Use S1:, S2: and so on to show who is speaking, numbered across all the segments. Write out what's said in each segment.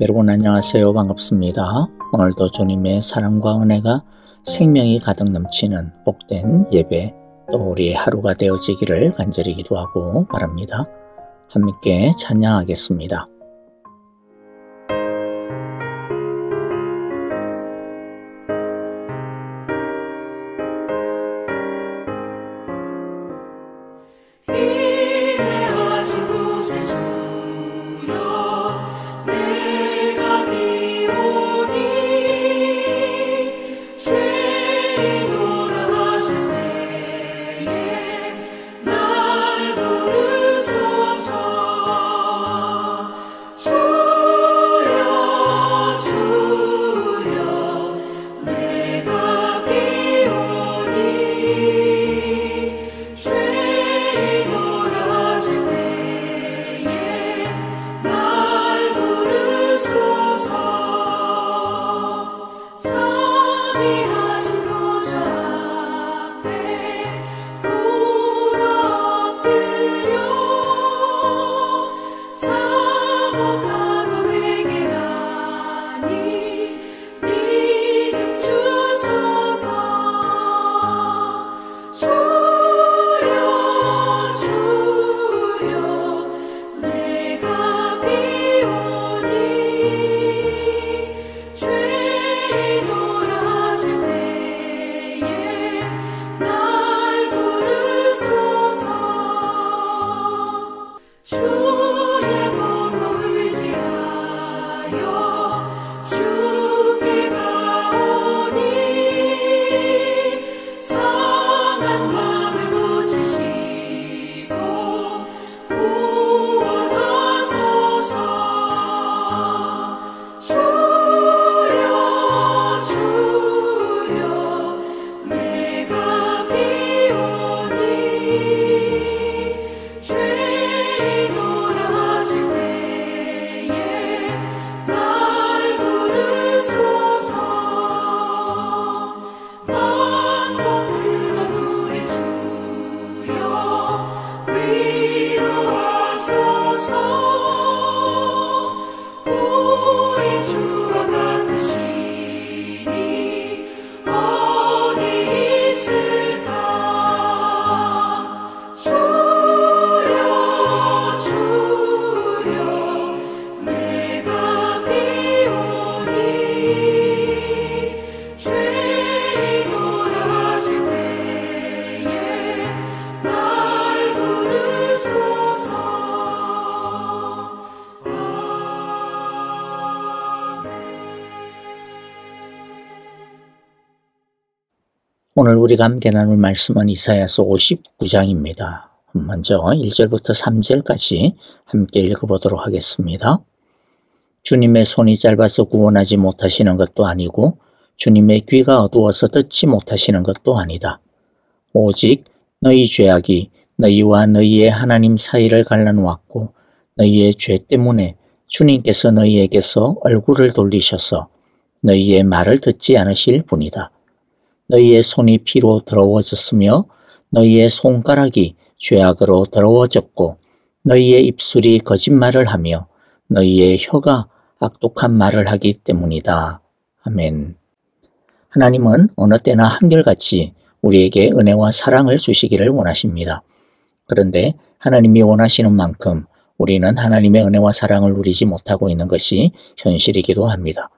S1: 여러분 안녕하세요. 반갑습니다. 오늘도 주님의 사랑과 은혜가 생명이 가득 넘치는 복된 예배 또 우리의 하루가 되어지기를 간절히 기도하고 바랍니다. 함께 찬양하겠습니다. 오늘 우리가 함께 나눌 말씀은 이사야서 59장입니다. 먼저 1절부터 3절까지 함께 읽어보도록 하겠습니다. 주님의 손이 짧아서 구원하지 못하시는 것도 아니고 주님의 귀가 어두워서 듣지 못하시는 것도 아니다. 오직 너희 죄악이 너희와 너희의 하나님 사이를 갈라놓았고 너희의 죄 때문에 주님께서 너희에게서 얼굴을 돌리셔서 너희의 말을 듣지 않으실 뿐이다. 너희의 손이 피로 더러워졌으며 너희의 손가락이 죄악으로 더러워졌고 너희의 입술이 거짓말을 하며 너희의 혀가 악독한 말을 하기 때문이다. 아멘. 하나님은 어느 때나 한결같이 우리에게 은혜와 사랑을 주시기를 원하십니다. 그런데 하나님이 원하시는 만큼 우리는 하나님의 은혜와 사랑을 누리지 못하고 있는 것이 현실이기도 합니다.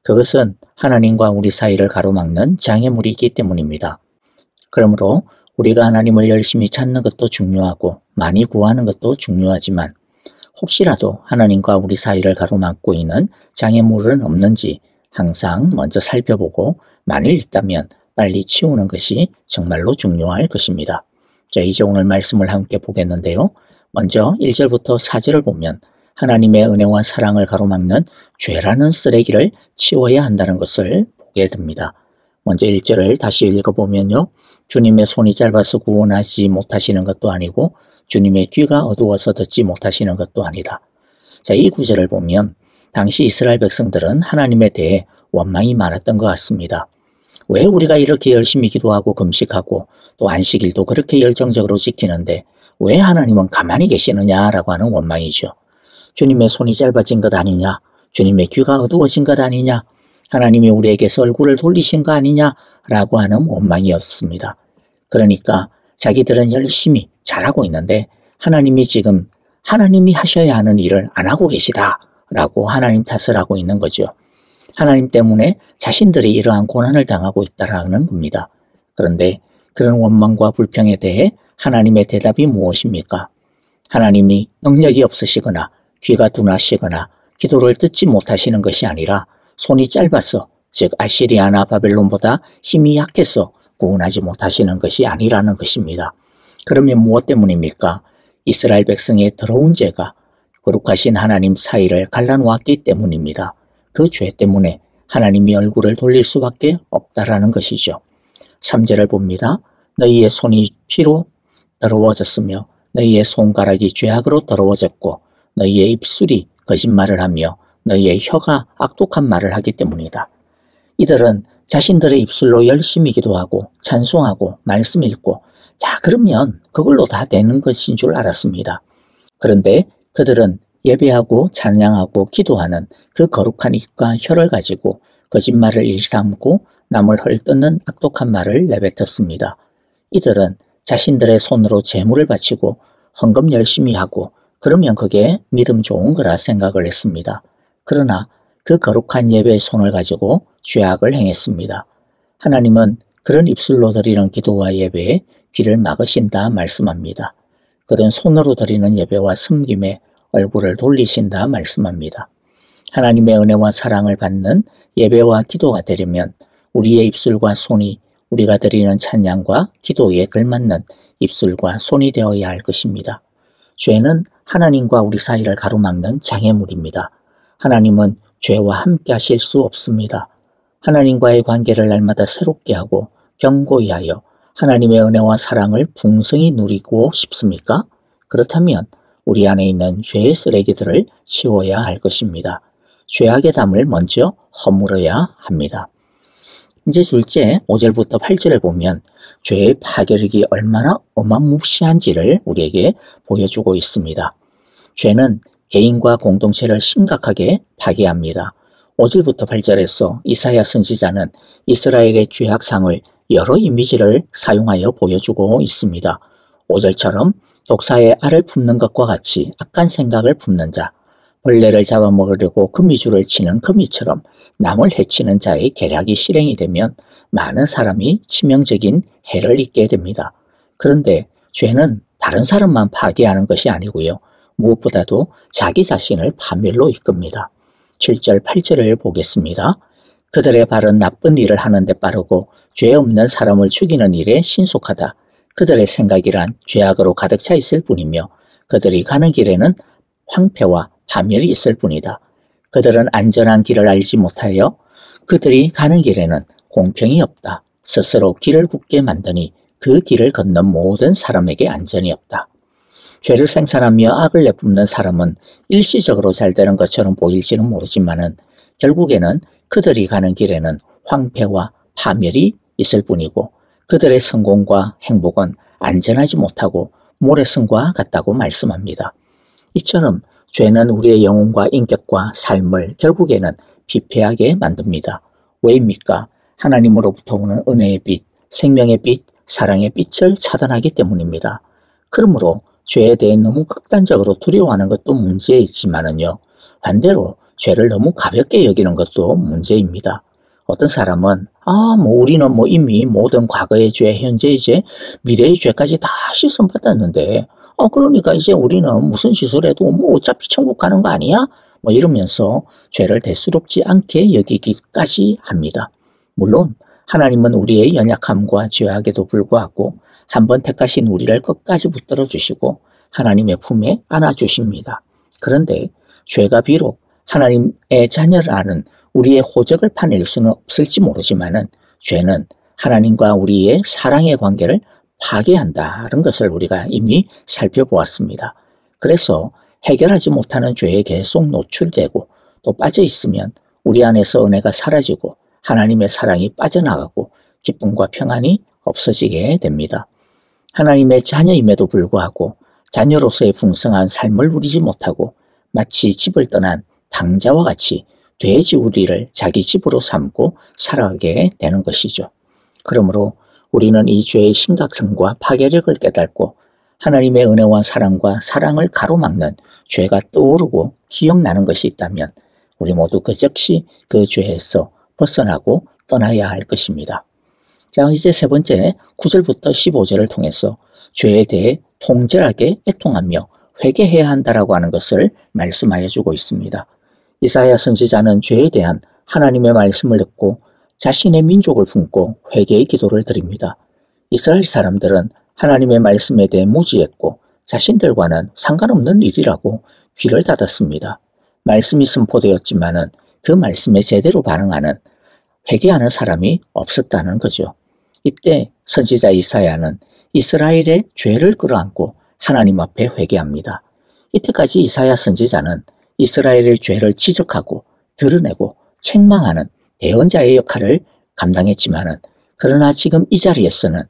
S1: 그것은 하나님과 우리 사이를 가로막는 장애물이기 때문입니다. 그러므로 우리가 하나님을 열심히 찾는 것도 중요하고 많이 구하는 것도 중요하지만 혹시라도 하나님과 우리 사이를 가로막고 있는 장애물은 없는지 항상 먼저 살펴보고 만일 있다면 빨리 치우는 것이 정말로 중요할 것입니다. 자, 이제 오늘 말씀을 함께 보겠는데요. 먼저 1절부터 4절을 보면 하나님의 은혜와 사랑을 가로막는 죄라는 쓰레기를 치워야 한다는 것을 보게 됩니다. 먼저 1절을 다시 읽어보면요. 주님의 손이 짧아서 구원하지 못하시는 것도 아니고 주님의 귀가 어두워서 듣지 못하시는 것도 아니다. 자, 이 구절을 보면 당시 이스라엘 백성들은 하나님에 대해 원망이 많았던 것 같습니다. 왜 우리가 이렇게 열심히 기도하고 금식하고 또 안식일도 그렇게 열정적으로 지키는데 왜 하나님은 가만히 계시느냐라고 하는 원망이죠. 주님의 손이 짧아진 것 아니냐, 주님의 귀가 어두워진 것 아니냐, 하나님이 우리에게서 얼굴을 돌리신 거 아니냐라고 하는 원망이었습니다. 그러니까 자기들은 열심히 잘하고 있는데 하나님이 지금 하나님이 하셔야 하는 일을 안 하고 계시다라고 하나님 탓을 하고 있는 거죠. 하나님 때문에 자신들이 이러한 고난을 당하고 있다라는 겁니다. 그런데 그런 원망과 불평에 대해 하나님의 대답이 무엇입니까? 하나님이 능력이 없으시거나 귀가 둔하시거나 기도를 듣지 못하시는 것이 아니라 손이 짧아서, 즉 아시리아나 바벨론보다 힘이 약해서 구원하지 못하시는 것이 아니라는 것입니다. 그러면 무엇 때문입니까? 이스라엘 백성의 더러운 죄가 거룩하신 하나님 사이를 갈라놓았기 때문입니다. 그 죄 때문에 하나님이 얼굴을 돌릴 수밖에 없다라는 것이죠. 3절을 봅니다. 너희의 손이 피로 더러워졌으며 너희의 손가락이 죄악으로 더러워졌고 너희의 입술이 거짓말을 하며 너희의 혀가 악독한 말을 하기 때문이다. 이들은 자신들의 입술로 열심히 기도하고 찬송하고 말씀 읽고 자 그러면 그걸로 다 되는 것인 줄 알았습니다. 그런데 그들은 예배하고 찬양하고 기도하는 그 거룩한 입과 혀를 가지고 거짓말을 일삼고 남을 헐뜯는 악독한 말을 내뱉었습니다. 이들은 자신들의 손으로 제물을 바치고 헌금 열심히 하고 그러면 그게 믿음 좋은 거라 생각을 했습니다. 그러나 그 거룩한 예배의 손을 가지고 죄악을 행했습니다. 하나님은 그런 입술로 드리는 기도와 예배에 귀를 막으신다 말씀합니다. 그런 손으로 드리는 예배와 섬김에 얼굴을 돌리신다 말씀합니다. 하나님의 은혜와 사랑을 받는 예배와 기도가 되려면 우리의 입술과 손이 우리가 드리는 찬양과 기도에 걸맞는 입술과 손이 되어야 할 것입니다. 죄는 하나님과 우리 사이를 가로막는 장애물입니다. 하나님은 죄와 함께 하실 수 없습니다. 하나님과의 관계를 날마다 새롭게 하고 견고히 하여 하나님의 은혜와 사랑을 풍성히 누리고 싶습니까? 그렇다면 우리 안에 있는 죄의 쓰레기들을 치워야 할 것입니다. 죄악의 담을 먼저 허물어야 합니다. 이제 둘째 5절부터 8절을 보면 죄의 파괴력이 얼마나 어마무시한지를 우리에게 보여주고 있습니다. 죄는 개인과 공동체를 심각하게 파괴합니다. 5절부터 8절에서 이사야 선지자는 이스라엘의 죄악상을 여러 이미지를 사용하여 보여주고 있습니다. 5절처럼 독사의 알을 품는 것과 같이 악한 생각을 품는 자, 벌레를 잡아먹으려고 거미줄을 치는 거미처럼 남을 해치는 자의 계략이 실행이 되면 많은 사람이 치명적인 해를 입게 됩니다. 그런데 죄는 다른 사람만 파괴하는 것이 아니고요. 무엇보다도 자기 자신을 파멸로 이끕니다. 7절, 8절을 보겠습니다. 그들의 발은 나쁜 일을 하는 데 빠르고 죄 없는 사람을 죽이는 일에 신속하다. 그들의 생각이란 죄악으로 가득 차 있을 뿐이며 그들이 가는 길에는 황폐와 파멸이 있을 뿐이다. 그들은 안전한 길을 알지 못하여 그들이 가는 길에는 공평이 없다. 스스로 길을 굳게 만드니 그 길을 걷는 모든 사람에게 안전이 없다. 죄를 생산하며 악을 내뿜는 사람은 일시적으로 잘 되는 것처럼 보일지는 모르지만은 결국에는 그들이 가는 길에는 황폐와 파멸이 있을 뿐이고 그들의 성공과 행복은 안전하지 못하고 모래성과 같다고 말씀합니다. 이처럼 죄는 우리의 영혼과 인격과 삶을 결국에는 피폐하게 만듭니다. 왜입니까? 하나님으로부터 오는 은혜의 빛, 생명의 빛, 사랑의 빛을 차단하기 때문입니다. 그러므로 죄에 대해 너무 극단적으로 두려워하는 것도 문제이지만은요, 반대로 죄를 너무 가볍게 여기는 것도 문제입니다. 어떤 사람은 우리는 이미 모든 과거의 죄, 현재의 죄, 미래의 죄까지 다 씻음받았는데 그러니까 이제 우리는 무슨 짓을 해도 어차피 천국 가는 거 아니야? 이러면서 죄를 대수롭지 않게 여기기까지 합니다. 물론 하나님은 우리의 연약함과 죄악에도 불구하고 한번 택하신 우리를 끝까지 붙들어 주시고 하나님의 품에 안아주십니다. 그런데 죄가 비록 하나님의 자녀라는 우리의 호적을 파낼 수는 없을지 모르지만은 죄는 하나님과 우리의 사랑의 관계를 파괴한다는 것을 우리가 이미 살펴보았습니다. 그래서 해결하지 못하는 죄에 계속 노출되고 또 빠져 있으면 우리 안에서 은혜가 사라지고 하나님의 사랑이 빠져나가고 기쁨과 평안이 없어지게 됩니다. 하나님의 자녀임에도 불구하고 자녀로서의 풍성한 삶을 누리지 못하고 마치 집을 떠난 당자와 같이 돼지우리를 자기 집으로 삼고 살아가게 되는 것이죠. 그러므로 우리는 이 죄의 심각성과 파괴력을 깨닫고 하나님의 은혜와 사랑과 사랑을 가로막는 죄가 떠오르고 기억나는 것이 있다면 우리 모두 그 즉시 그 죄에서 벗어나고 떠나야 할 것입니다. 자, 이제 세 번째 9절부터 15절을 통해서 죄에 대해 통절하게 애통하며 회개해야 한다라고 하는 것을 말씀하여 주고 있습니다. 이사야 선지자는 죄에 대한 하나님의 말씀을 듣고 자신의 민족을 품고 회개의 기도를 드립니다. 이스라엘 사람들은 하나님의 말씀에 대해 무지했고 자신들과는 상관없는 일이라고 귀를 닫았습니다. 말씀이 선포되었지만은 그 말씀에 제대로 반응하는 회개하는 사람이 없었다는 거죠. 이때 선지자 이사야는 이스라엘의 죄를 끌어안고 하나님 앞에 회개합니다. 이때까지 이사야 선지자는 이스라엘의 죄를 지적하고 드러내고 책망하는 대언자의 역할을 감당했지만은 그러나 지금 이 자리에서는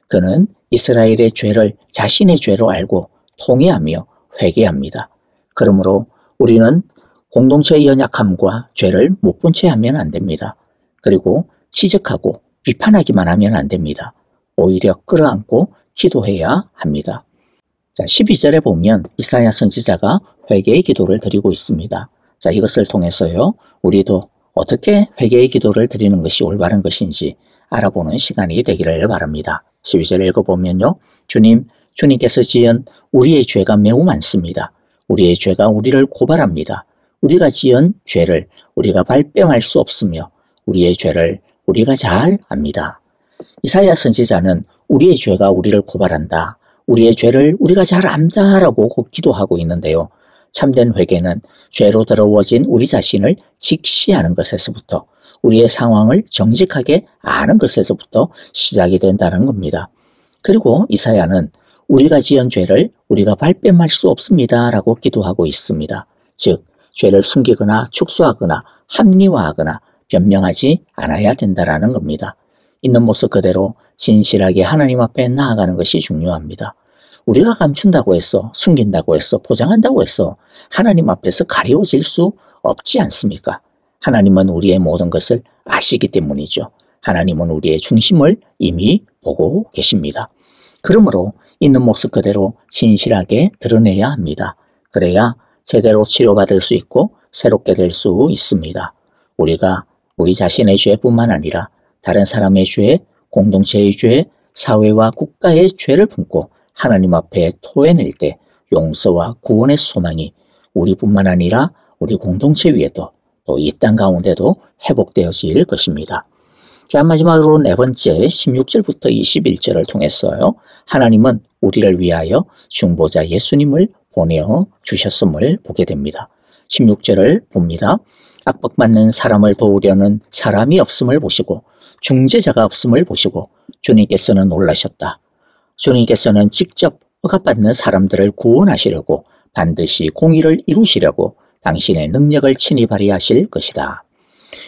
S1: 그는 이스라엘의 죄를 자신의 죄로 알고 통회하며 회개합니다. 그러므로 우리는 공동체의 연약함과 죄를 못 본 채 하면 안 됩니다. 그리고 지적하고 비판하기만 하면 안 됩니다. 오히려 끌어안고 기도해야 합니다. 자, 12절에 보면 이사야 선지자가 회개의 기도를 드리고 있습니다. 자, 이것을 통해서요, 우리도 어떻게 회개의 기도를 드리는 것이 올바른 것인지 알아보는 시간이 되기를 바랍니다. 12절 읽어보면요, 주님께서 지은 우리의 죄가 매우 많습니다. 우리의 죄가 우리를 고발합니다. 우리가 지은 죄를 우리가 발뺌할 수 없으며 우리의 죄를 우리가 잘 압니다. 이사야 선지자는 우리의 죄가 우리를 고발한다, 우리의 죄를 우리가 잘 안다라고 기도하고 있는데요. 참된 회개는 죄로 더러워진 우리 자신을 직시하는 것에서부터 우리의 상황을 정직하게 아는 것에서부터 시작이 된다는 겁니다. 그리고 이사야는 우리가 지은 죄를 우리가 발뺌할 수 없습니다 라고 기도하고 있습니다. 즉 죄를 숨기거나 축소하거나 합리화하거나 변명하지 않아야 된다는 겁니다. 있는 모습 그대로 진실하게 하나님 앞에 나아가는 것이 중요합니다. 우리가 감춘다고 해서, 숨긴다고 해서, 포장한다고 해서 하나님 앞에서 가려워질 수 없지 않습니까? 하나님은 우리의 모든 것을 아시기 때문이죠. 하나님은 우리의 중심을 이미 보고 계십니다. 그러므로 있는 모습 그대로 진실하게 드러내야 합니다. 그래야 제대로 치료받을 수 있고 새롭게 될 수 있습니다. 우리가 우리 자신의 죄뿐만 아니라 다른 사람의 죄, 공동체의 죄, 사회와 국가의 죄를 품고 하나님 앞에 토해낼 때 용서와 구원의 소망이 우리뿐만 아니라 우리 공동체 위에도 또 이 땅 가운데도 회복되어질 것입니다. 자, 마지막으로 네 번째 16절부터 21절을 통해서요, 하나님은 우리를 위하여 중보자 예수님을 보내어 주셨음을 보게 됩니다. 16절을 봅니다. 압박받는 사람을 도우려는 사람이 없음을 보시고 중재자가 없음을 보시고 주님께서는 놀라셨다. 주님께서는 직접 억압받는 사람들을 구원하시려고 반드시 공의를 이루시려고 당신의 능력을 친히 발휘하실 것이다.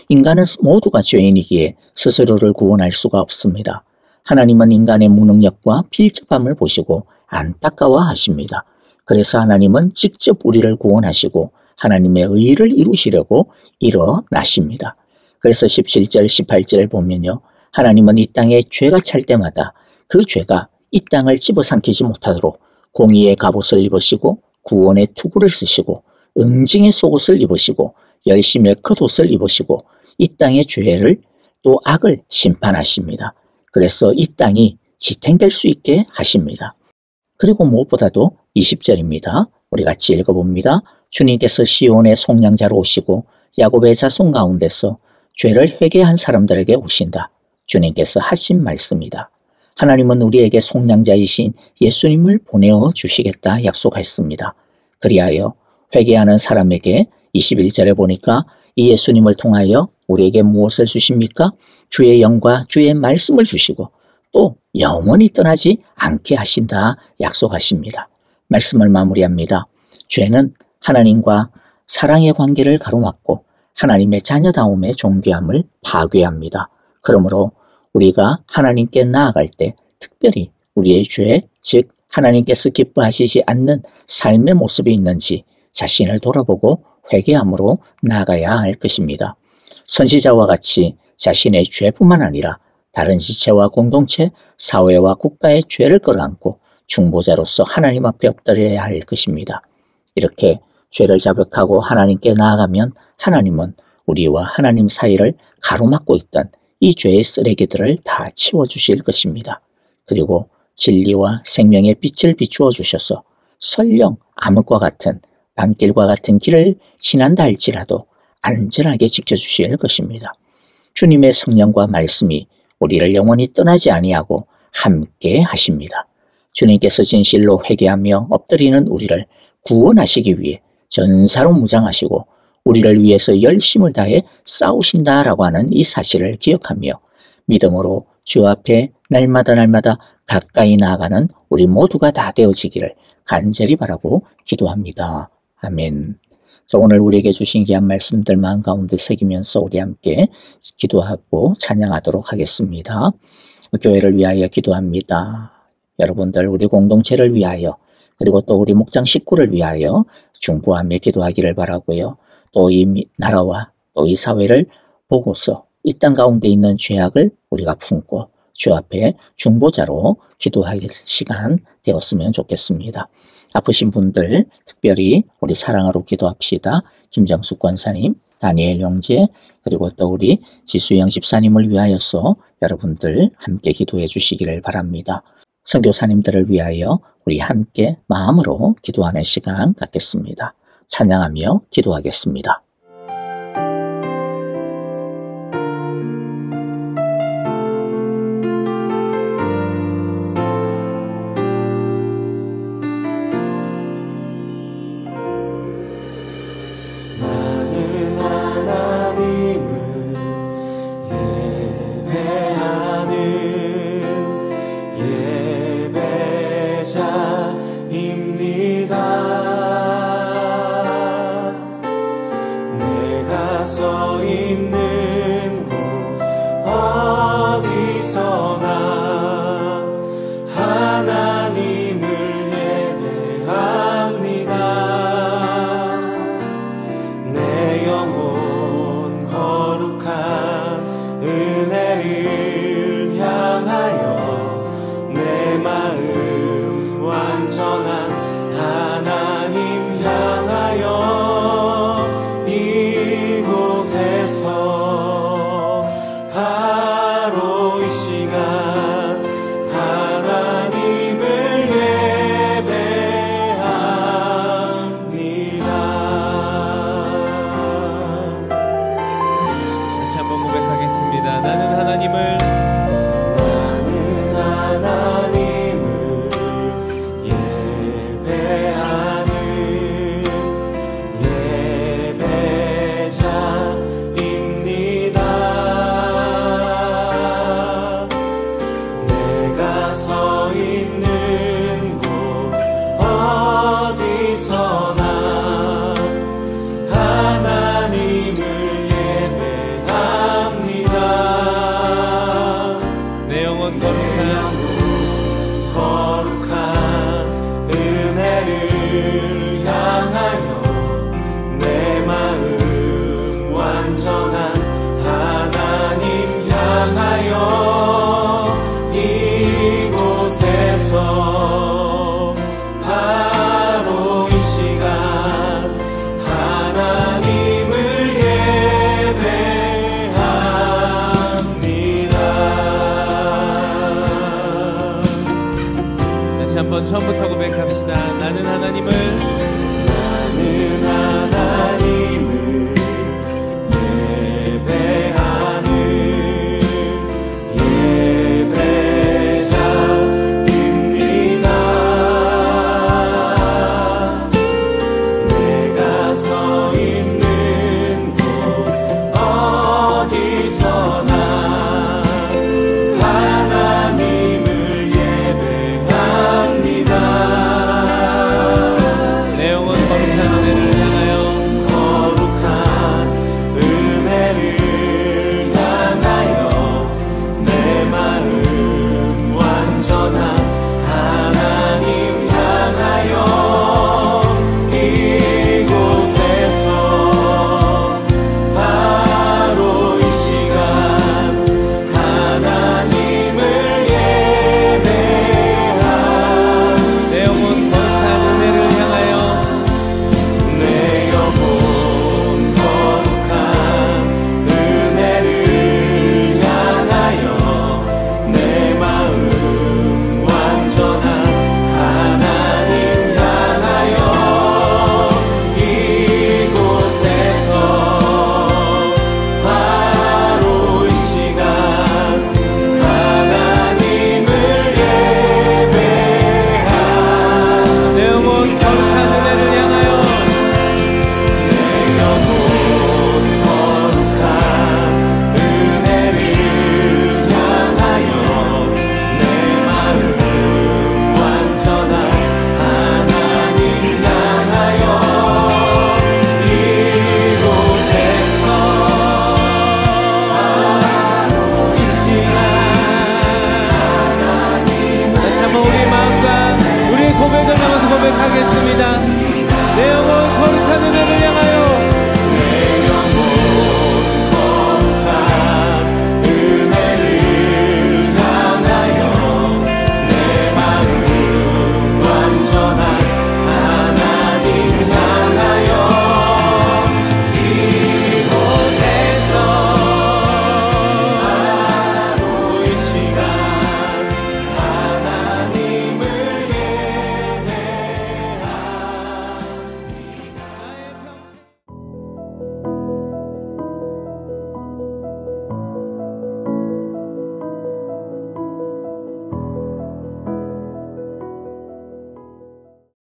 S1: 인간은 모두가 죄인이기에 스스로를 구원할 수가 없습니다. 하나님은 인간의 무능력과 필적함을 보시고 안타까워하십니다. 그래서 하나님은 직접 우리를 구원하시고 하나님의 의를 이루시려고 일어나십니다. 그래서 17절, 18절을 보면요, 하나님은 이 땅에 죄가 찰 때마다 그 죄가 이 땅을 집어삼키지 못하도록 공의의 갑옷을 입으시고 구원의 투구를 쓰시고 응징의 속옷을 입으시고 열심의 겉옷을 입으시고 이 땅의 죄를 또 악을 심판하십니다. 그래서 이 땅이 지탱될 수 있게 하십니다. 그리고 무엇보다도 20절입니다. 우리 같이 읽어봅니다. 주님께서 시온의 속량자로 오시고 야곱의 자손 가운데서 죄를 회개한 사람들에게 오신다. 주님께서 하신 말씀이다. 하나님은 우리에게 속량자이신 예수님을 보내어 주시겠다 약속했습니다. 그리하여 회개하는 사람에게 21절에 보니까 이 예수님을 통하여 우리에게 무엇을 주십니까? 주의 영과 주의 말씀을 주시고 또 영원히 떠나지 않게 하신다 약속하십니다. 말씀을 마무리합니다. 죄는 하나님과 사랑의 관계를 가로막고 하나님의 자녀다움의 존귀함을 파괴합니다. 그러므로 우리가 하나님께 나아갈 때 특별히 우리의 죄, 즉 하나님께서 기뻐하시지 않는 삶의 모습이 있는지 자신을 돌아보고 회개함으로 나아가야 할 것입니다. 선지자와 같이 자신의 죄뿐만 아니라 다른 지체와 공동체, 사회와 국가의 죄를 끌어안고 중보자로서 하나님 앞에 엎드려야 할 것입니다. 이렇게 죄를 자백하고 하나님께 나아가면 하나님은 우리와 하나님 사이를 가로막고 있던 이 죄의 쓰레기들을 다 치워주실 것입니다. 그리고 진리와 생명의 빛을 비추어 주셔서 설령 암흑과 같은 밤길과 같은 길을 지난다 할지라도 안전하게 지켜주실 것입니다. 주님의 성령과 말씀이 우리를 영원히 떠나지 아니하고 함께 하십니다. 주님께서 진실로 회개하며 엎드리는 우리를 구원하시기 위해 전사로 무장하시고 우리를 위해서 열심을 다해 싸우신다라고 하는 이 사실을 기억하며 믿음으로 주 앞에 날마다 가까이 나아가는 우리 모두가 다 되어지기를 간절히 바라고 기도합니다. 아멘. 자, 오늘 우리에게 주신 귀한 말씀들 마음 가운데 새기면서 우리 함께 기도하고 찬양하도록 하겠습니다. 교회를 위하여 기도합니다. 여러분들 우리 공동체를 위하여 그리고 또 우리 목장 식구를 위하여 중보하며 기도하기를 바라고요. 또 이 나라와 또 이 사회를 보고서 이 땅 가운데 있는 죄악을 우리가 품고 주 앞에 중보자로 기도할 시간 되었으면 좋겠습니다. 아프신 분들 특별히 우리 사랑으로 기도합시다. 김정숙 권사님, 다니엘 형제 그리고 또 우리 지수영 집사님을 위하여서 여러분들 함께 기도해 주시기를 바랍니다. 선교사님들을 위하여 우리 함께 마음으로 기도하는 시간 갖겠습니다. 찬양하며 기도하겠습니다.
S2: 처음부터 고백합시다. 나는 하나님을